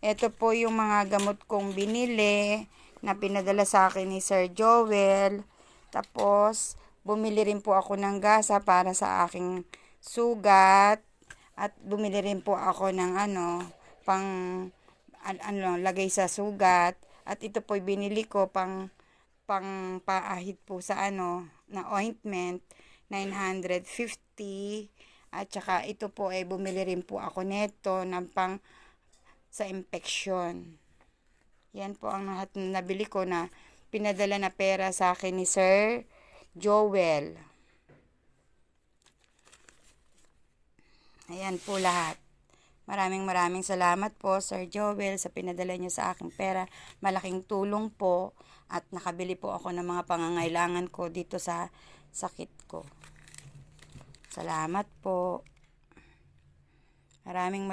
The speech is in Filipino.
Ito po yung mga gamot kong binili na pinadala sa akin ni Sir Joel. Tapos, bumili rin po ako ng gasa para sa aking sugat. At bumili rin po ako ng pang lagay sa sugat. At ito po binili ko pang paahid po sa na ointment, 950. At saka ito po ay bumili rin po ako neto ng pang sa infection. Yan po ang lahat na nabili ko na pinadala na pera sa akin ni Sir Joel. Ayan po lahat. Maraming salamat po, Sir Joel, sa pinadala niyo sa aking pera. Malaking tulong po at nakabili po ako ng mga pangangailangan ko dito sa sakit ko. Salamat po. Maraming